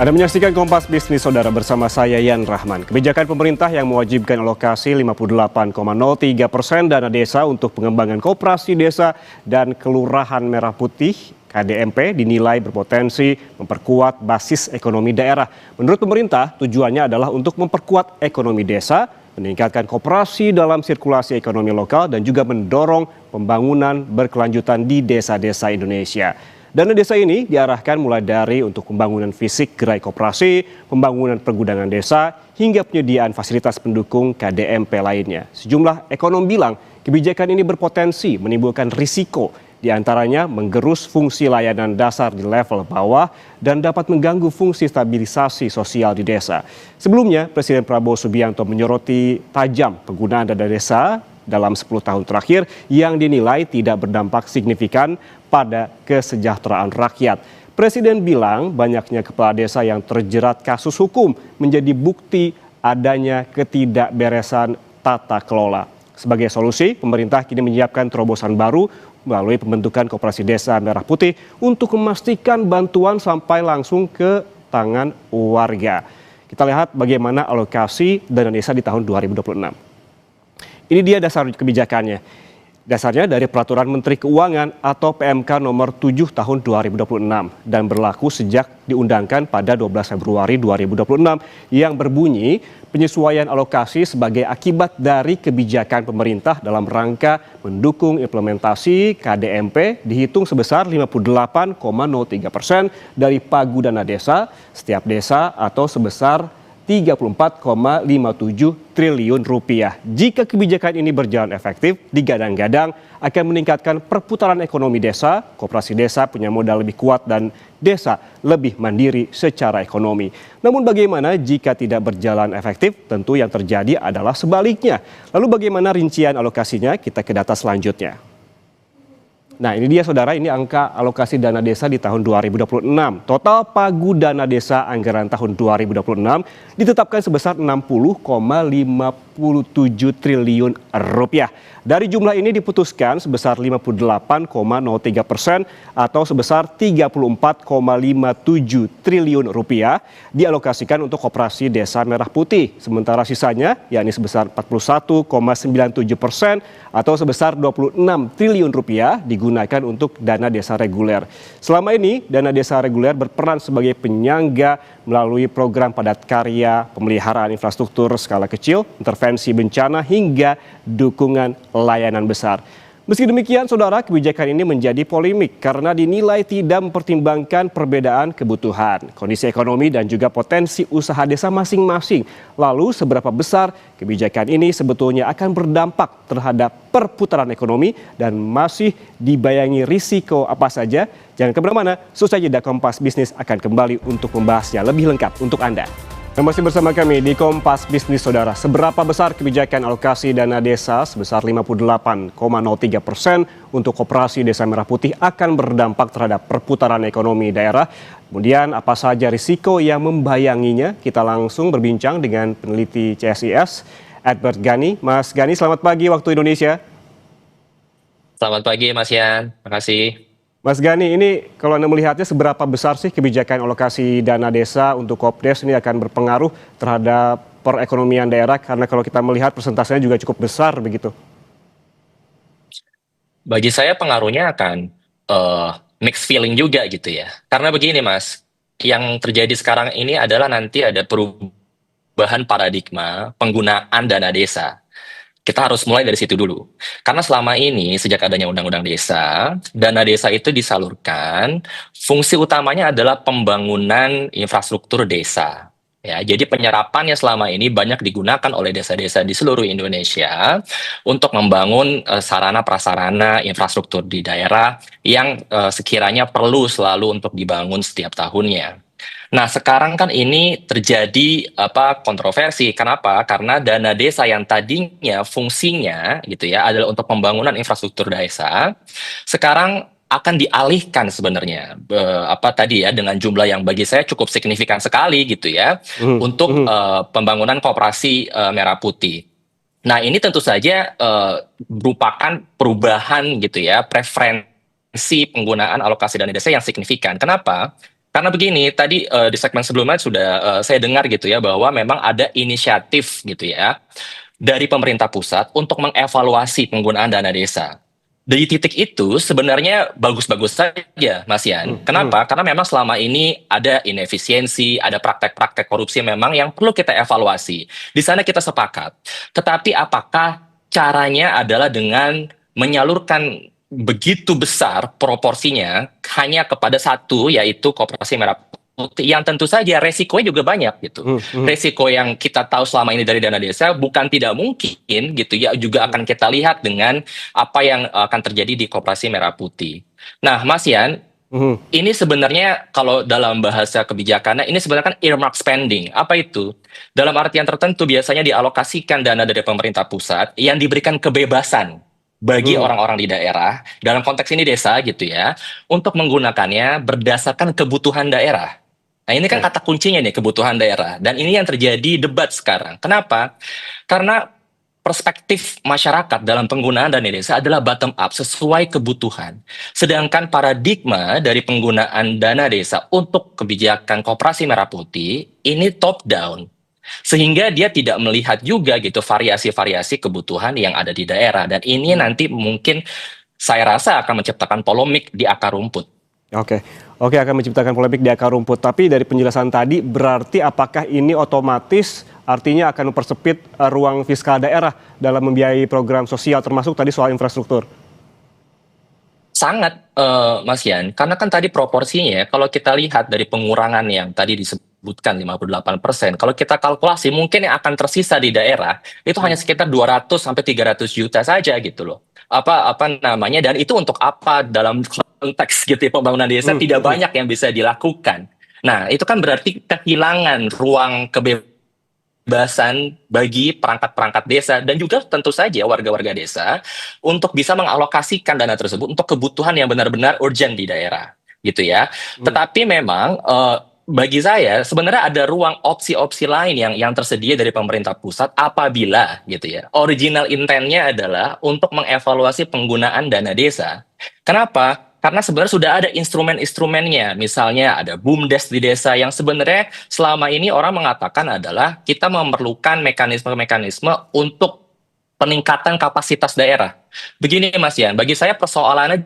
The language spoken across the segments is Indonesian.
Anda menyaksikan Kompas Bisnis Saudara bersama saya Yan Rahman. Kebijakan pemerintah yang mewajibkan alokasi 58,03% dana desa untuk pengembangan koperasi desa dan kelurahan Merah Putih KDMP dinilai berpotensi memperkuat basis ekonomi daerah. Menurut pemerintah, tujuannya adalah untuk memperkuat ekonomi desa, meningkatkan koperasi dalam sirkulasi ekonomi lokal dan juga mendorong pembangunan berkelanjutan di desa-desa Indonesia. Dana desa ini diarahkan mulai dari untuk pembangunan fisik gerai koperasi, pembangunan pergudangan desa, hingga penyediaan fasilitas pendukung KDMP lainnya. Sejumlah ekonom bilang kebijakan ini berpotensi menimbulkan risiko, diantaranya menggerus fungsi layanan dasar di level bawah dan dapat mengganggu fungsi stabilisasi sosial di desa. Sebelumnya, Presiden Prabowo Subianto menyoroti tajam penggunaan dana desa dalam 10 tahun terakhir yang dinilai tidak berdampak signifikan pada kesejahteraan rakyat. Presiden bilang banyaknya kepala desa yang terjerat kasus hukum menjadi bukti adanya ketidakberesan tata kelola. Sebagai solusi, pemerintah kini menyiapkan terobosan baru melalui pembentukan Koperasi Desa Merah Putih untuk memastikan bantuan sampai langsung ke tangan warga. Kita lihat bagaimana alokasi dana desa di tahun 2026. Ini dia dasar kebijakannya. Dasarnya dari Peraturan Menteri Keuangan atau PMK nomor 7 tahun 2026 dan berlaku sejak diundangkan pada 12 Februari 2026 yang berbunyi penyesuaian alokasi sebagai akibat dari kebijakan pemerintah dalam rangka mendukung implementasi KDMP dihitung sebesar 58,03% dari pagu dana desa setiap desa atau sebesar 34,57 triliun rupiah. Jika kebijakan ini berjalan efektif, digadang-gadang akan meningkatkan perputaran ekonomi desa, koperasi desa punya modal lebih kuat dan desa lebih mandiri secara ekonomi. Namun bagaimana jika tidak berjalan efektif? Tentu yang terjadi adalah sebaliknya. Lalu bagaimana rincian alokasinya? Kita ke data selanjutnya. Nah ini dia saudara, ini angka alokasi dana desa di tahun 2026. Total pagu dana desa anggaran tahun 2026 ditetapkan sebesar 60,57 triliun rupiah. Dari jumlah ini diputuskan sebesar 58,03% atau sebesar 34,57 triliun rupiah dialokasikan untuk koperasi desa Merah Putih. Sementara sisanya yakni sebesar 41,97% atau sebesar 26 triliun rupiah digunakan untuk dana desa reguler. Selama ini dana desa reguler berperan sebagai penyangga melalui program padat karya, pemeliharaan infrastruktur skala kecil, intervensi bencana hingga dukungan layanan besar. Meski demikian, saudara, kebijakan ini menjadi polemik karena dinilai tidak mempertimbangkan perbedaan kebutuhan, kondisi ekonomi dan juga potensi usaha desa masing-masing. Lalu, seberapa besar kebijakan ini sebetulnya akan berdampak terhadap perputaran ekonomi dan masih dibayangi risiko apa saja? Jangan kemana-mana, selesai jeda Kompas Bisnis akan kembali untuk membahasnya lebih lengkap untuk Anda. Masih bersama kami di Kompas Bisnis Saudara. Seberapa besar kebijakan alokasi dana desa sebesar 58,03% untuk koperasi Desa Merah Putih akan berdampak terhadap perputaran ekonomi daerah? Kemudian apa saja risiko yang membayanginya? Kita langsung berbincang dengan peneliti CSIS, Edward Gani. Mas Gani, selamat pagi waktu Indonesia. Selamat pagi Mas Yan, makasih. Mas Gani, ini kalau Anda melihatnya seberapa besar sih kebijakan alokasi dana desa untuk Kopdes ini akan berpengaruh terhadap perekonomian daerah? Karena kalau kita melihat persentasenya juga cukup besar begitu. Bagi saya pengaruhnya akan mixed feeling juga gitu ya. Karena begini Mas, yang terjadi sekarang ini adalah nanti ada perubahan paradigma penggunaan dana desa. Kita harus mulai dari situ dulu. Karena selama ini sejak adanya Undang-Undang Desa, dana desa itu disalurkan, fungsi utamanya adalah pembangunan infrastruktur desa. Ya, jadi penyerapannya selama ini banyak digunakan oleh desa-desa di seluruh Indonesia untuk membangun sarana prasarana infrastruktur di daerah yang sekiranya perlu selalu untuk dibangun setiap tahunnya. Nah, sekarang kan ini terjadi kontroversi. Kenapa? Karena dana desa yang tadinya fungsinya gitu ya adalah untuk pembangunan infrastruktur desa, sekarang akan dialihkan sebenarnya tadi ya dengan jumlah yang bagi saya cukup signifikan sekali gitu ya untuk pembangunan koperasi Merah Putih. Nah, ini tentu saja merupakan perubahan gitu ya, preferensi penggunaan alokasi dana desa yang signifikan. Kenapa? Karena begini, tadi di segmen sebelumnya sudah saya dengar gitu ya bahwa memang ada inisiatif gitu ya dari pemerintah pusat untuk mengevaluasi penggunaan dana desa. Dari titik itu sebenarnya bagus-bagus saja, Mas Yan. Hmm, hmm. Kenapa? Karena memang selama ini ada inefisiensi, ada praktek-praktek korupsi memang yang perlu kita evaluasi. Di sana kita sepakat. Tetapi apakah caranya adalah dengan menyalurkan begitu besar proporsinya hanya kepada satu, yaitu Koperasi Merah Putih, yang tentu saja resikonya juga banyak gitu. Hmm, hmm, Resiko yang kita tahu selama ini dari dana desa bukan tidak mungkin gitu ya, juga akan kita lihat dengan apa yang akan terjadi di Koperasi Merah Putih. Nah, Mas Yan, hmm. ini sebenarnya kalau dalam bahasa kebijakannya ini sebenarnya kan earmark spending. Apa itu? Dalam artian tertentu biasanya dialokasikan dana dari pemerintah pusat yang diberikan kebebasan bagi Hmm. orang-orang di daerah, dalam konteks ini desa gitu ya, untuk menggunakannya berdasarkan kebutuhan daerah. Nah, ini kan Oke. kata kuncinya nih, kebutuhan daerah. Dan ini yang terjadi debat sekarang. Kenapa? Karena perspektif masyarakat dalam penggunaan dana desa adalah bottom up sesuai kebutuhan. Sedangkan paradigma dari penggunaan dana desa untuk kebijakan Koperasi Merah Putih ini top down. Sehingga dia tidak melihat juga gitu variasi-variasi kebutuhan yang ada di daerah. Dan ini Hmm. nanti mungkin saya rasa akan menciptakan polemik di akar rumput. Oke, oke, akan menciptakan polemik di akar rumput. Tapi dari penjelasan tadi, berarti apakah ini otomatis artinya akan mempersempit ruang fiskal daerah dalam membiayai program sosial, termasuk tadi soal infrastruktur? Sangat, Mas Yan, karena kan tadi proporsinya kalau kita lihat dari pengurangan yang tadi disebutkan 58%, kalau kita kalkulasi mungkin yang akan tersisa di daerah itu hanya sekitar 200 sampai 300 juta saja gitu loh. Apa namanya, dan itu untuk apa dalam konteks gitu ya, pembangunan desa Hmm, tidak hmm. banyak yang bisa dilakukan. Nah, itu kan berarti kehilangan ruang kebebasan bagi perangkat-perangkat desa dan juga tentu saja warga-warga desa untuk bisa mengalokasikan dana tersebut untuk kebutuhan yang benar-benar urgent di daerah gitu ya. Hmm. Tetapi memang bagi saya sebenarnya ada ruang opsi-opsi lain yang tersedia dari pemerintah pusat apabila gitu ya. Original intentnya adalah untuk mengevaluasi penggunaan dana desa. Kenapa? Karena sebenarnya sudah ada instrumen-instrumennya. Misalnya ada BUMDes di desa yang sebenarnya selama ini orang mengatakan adalah kita memerlukan mekanisme-mekanisme untuk peningkatan kapasitas daerah. Begini Mas Yan, bagi saya persoalannya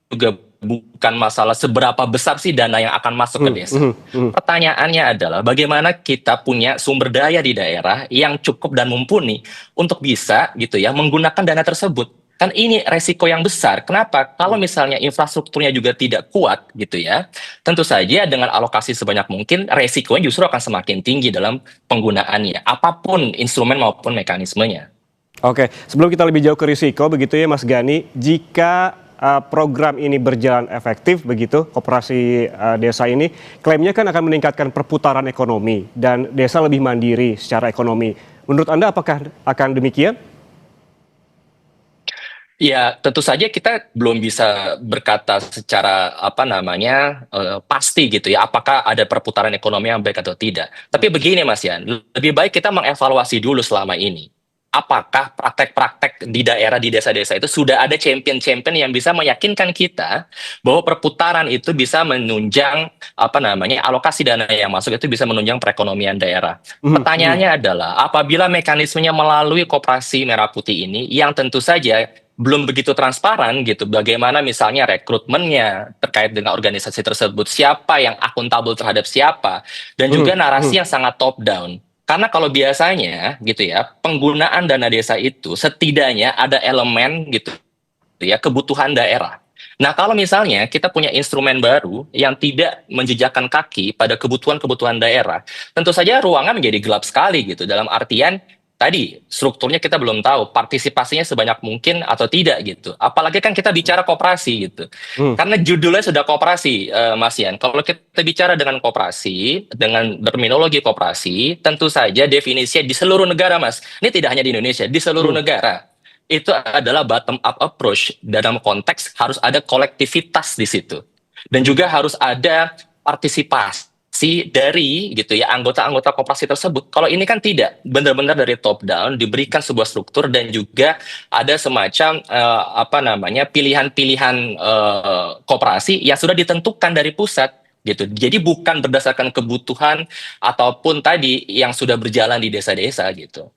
juga bukan masalah seberapa besar sih dana yang akan masuk ke Hmm, desa. hmm, hmm. Pertanyaannya adalah bagaimana kita punya sumber daya di daerah yang cukup dan mumpuni untuk bisa gitu ya menggunakan dana tersebut. Kan ini resiko yang besar. Kenapa? Kalau misalnya infrastrukturnya juga tidak kuat gitu ya, tentu saja dengan alokasi sebanyak mungkin resikonya justru akan semakin tinggi dalam penggunaannya, apapun instrumen maupun mekanismenya. Oke, sebelum kita lebih jauh ke risiko, begitu ya Mas Gani, jika program ini berjalan efektif, begitu, koperasi desa ini, klaimnya kan akan meningkatkan perputaran ekonomi dan desa lebih mandiri secara ekonomi. Menurut Anda apakah akan demikian? Ya, tentu saja kita belum bisa berkata secara apa namanya pasti gitu ya, apakah ada perputaran ekonomi yang baik atau tidak. Tapi begini Mas Yan, lebih baik kita mengevaluasi dulu selama ini. Apakah praktek-praktek di daerah di desa-desa itu sudah ada champion-champion yang bisa meyakinkan kita bahwa perputaran itu bisa menunjang apa namanya alokasi dana yang masuk itu bisa menunjang perekonomian daerah. Mhm, mhm. Pertanyaannya adalah apabila mekanismenya melalui Koperasi Merah Putih ini yang tentu saja belum begitu transparan gitu. Bagaimana misalnya rekrutmennya terkait dengan organisasi tersebut, siapa yang akuntabel terhadap siapa, dan Mhm, juga mhm. narasi yang sangat top down. Karena kalau biasanya gitu ya, penggunaan dana desa itu setidaknya ada elemen gitu ya kebutuhan daerah. Nah, kalau misalnya kita punya instrumen baru yang tidak menjejakkan kaki pada kebutuhan-kebutuhan daerah, tentu saja ruangan menjadi gelap sekali gitu. Dalam artian tadi strukturnya kita belum tahu partisipasinya sebanyak mungkin atau tidak gitu. Apalagi kan kita bicara koperasi gitu. Mhm. Karena judulnya sudah koperasi, Mas Yan. Kalau kita bicara dengan koperasi, dengan terminologi koperasi, tentu saja definisinya di seluruh negara, Mas. Ini tidak hanya di Indonesia, di seluruh Mhm. negara itu adalah bottom up approach dalam konteks harus ada kolektivitas di situ dan juga harus ada partisipasi dari gitu ya anggota-anggota koperasi tersebut. Kalau ini kan tidak benar-benar dari top down diberikan sebuah struktur dan juga ada semacam apa namanya pilihan-pilihan koperasi yang sudah ditentukan dari pusat gitu. Jadi bukan berdasarkan kebutuhan ataupun tadi yang sudah berjalan di desa-desa gitu.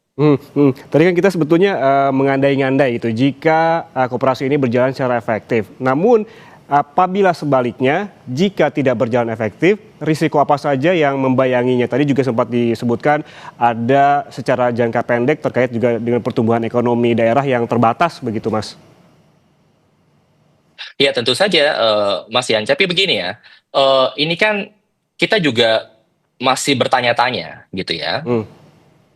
Tadi kan kita sebetulnya mengandai-ngandai itu jika koperasi ini berjalan secara efektif. Namun apabila sebaliknya, jika tidak berjalan efektif, risiko apa saja yang membayanginya? Tadi juga sempat disebutkan ada secara jangka pendek terkait juga dengan pertumbuhan ekonomi daerah yang terbatas begitu, Mas. Ya tentu saja, Mas Yan, tapi begini ya, ini kan kita juga masih bertanya-tanya gitu ya, Hmm,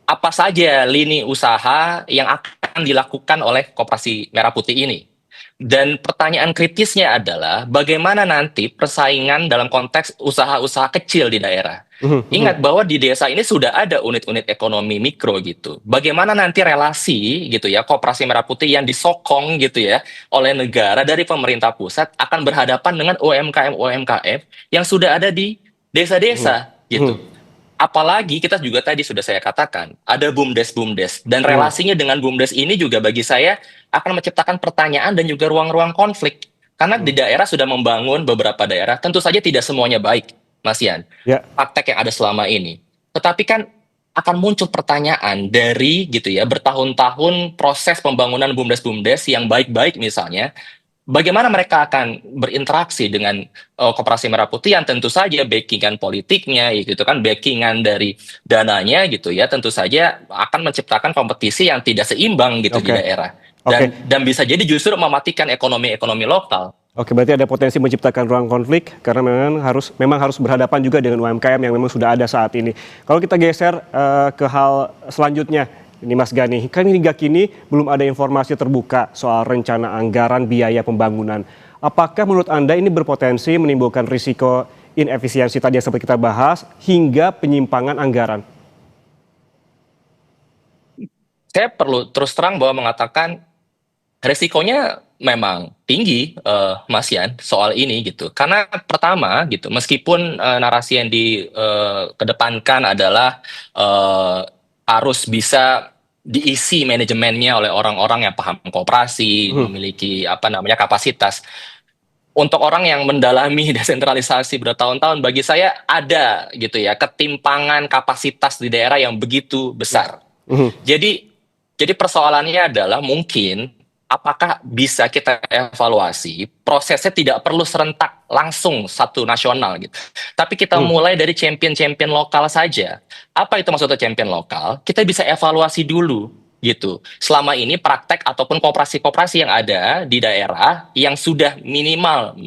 apa saja lini usaha yang akan dilakukan oleh Koperasi Merah Putih ini? Dan pertanyaan kritisnya adalah bagaimana nanti persaingan dalam konteks usaha-usaha kecil di daerah. mhm, mhm. Ingat bahwa di desa ini sudah ada unit-unit ekonomi mikro gitu. Bagaimana nanti relasi gitu ya, Koperasi Merah Putih yang disokong gitu ya oleh negara dari pemerintah pusat akan berhadapan dengan UMKM-UMKM yang sudah ada di Mhm, desa-desa gitu. mhm, Apalagi kita juga tadi sudah saya katakan, ada BUMDes-BUMDes dan mhm. relasinya dengan BUMDes ini juga bagi saya akan menciptakan pertanyaan dan juga ruang-ruang konflik. Karena di Mhm. daerah sudah membangun beberapa daerah, tentu saja tidak semuanya baik, Mas Yan, Ya, praktek yang ada selama ini. Tetapi kan akan muncul pertanyaan dari gitu ya, bertahun-tahun proses pembangunan BUMDes-BUMDes yang baik-baik misalnya, bagaimana mereka akan berinteraksi dengan Koperasi Merah Putih yang tentu saja backingan politiknya, gitu kan, backingan dari dananya gitu ya, tentu saja akan menciptakan kompetisi yang tidak seimbang gitu di oke, daerah. oke. Dan bisa jadi justru mematikan ekonomi-ekonomi lokal. Oke, berarti ada potensi menciptakan ruang konflik karena memang harus berhadapan juga dengan UMKM yang memang sudah ada saat ini. Kalau kita geser ke hal selanjutnya, ini Mas Gani, kan hingga kini belum ada informasi terbuka soal rencana anggaran biaya pembangunan. Apakah menurut Anda ini berpotensi menimbulkan risiko inefisiensi tadi yang seperti kita bahas hingga penyimpangan anggaran? Saya perlu terus terang bahwa mengatakan resikonya memang tinggi, Mas Yan, soal ini gitu. Karena pertama gitu, meskipun narasi yang dikedepankan adalah eh, harus bisa diisi manajemennya oleh orang-orang yang paham koperasi, Mhm, memiliki apa namanya kapasitas. Untuk orang yang mendalami desentralisasi bertahun-tahun, bagi saya ada gitu ya ketimpangan kapasitas di daerah yang begitu besar. mhm, Jadi persoalannya adalah mungkin apakah bisa kita evaluasi prosesnya tidak perlu serentak langsung satu nasional gitu. Tapi kita mhm. mulai dari champion-champion lokal saja. Apa itu maksudnya champion lokal? Kita bisa evaluasi dulu gitu. Selama ini praktek ataupun koperasi-koperasi yang ada di daerah yang sudah minimal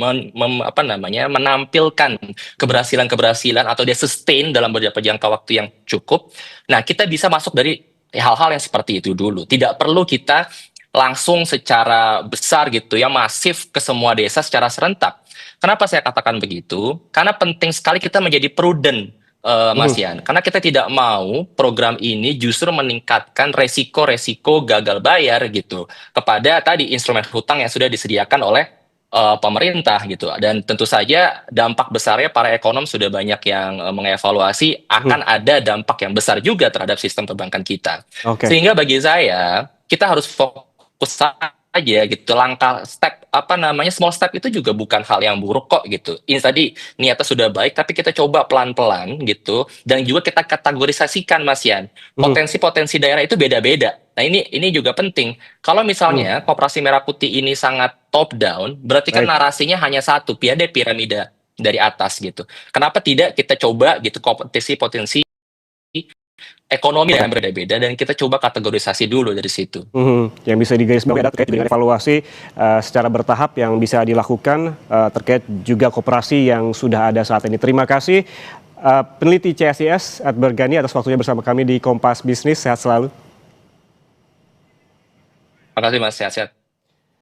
apa namanya menampilkan keberhasilan-keberhasilan atau dia sustain dalam beberapa jangka waktu yang cukup. Nah, kita bisa masuk dari hal-hal yang seperti itu dulu. Tidak perlu kita langsung secara besar gitu ya, masif ke semua desa secara serentak. Kenapa saya katakan begitu? Karena penting sekali kita menjadi prudent, Mas Mhm. Yan. Karena kita tidak mau program ini justru meningkatkan resiko-resiko gagal bayar gitu kepada tadi instrumen hutang yang sudah disediakan oleh pemerintah gitu. Dan tentu saja dampak besarnya para ekonom sudah banyak yang mengevaluasi Mhm. akan ada dampak yang besar juga terhadap sistem perbankan kita. Oke. Sehingga bagi saya kita harus fokus aja gitu, langkah step apa namanya small step itu juga bukan hal yang buruk kok gitu. Ini tadi niatnya sudah baik tapi kita coba pelan-pelan gitu dan juga kita kategorisasikan, Mas Yan. Mhm, Potensi-potensi daerah itu beda-beda. Nah, ini juga penting. Kalau mhm. misalnya Koperasi Merah Putih ini sangat top down, berarti kan Baik. narasinya hanya satu, piramida dari atas gitu. Kenapa tidak kita coba gitu potensi-potensi ekonomi Oke. yang berbeda-beda dan kita coba kategorisasi dulu dari situ. Yang bisa digarisbawahi adalah terkait dengan evaluasi secara bertahap yang bisa dilakukan terkait juga koperasi yang sudah ada saat ini. Terima kasih peneliti CSIS Edward Gani atas waktunya bersama kami di Kompas Bisnis. Sehat selalu. Makasih Mas, sehat-sehat.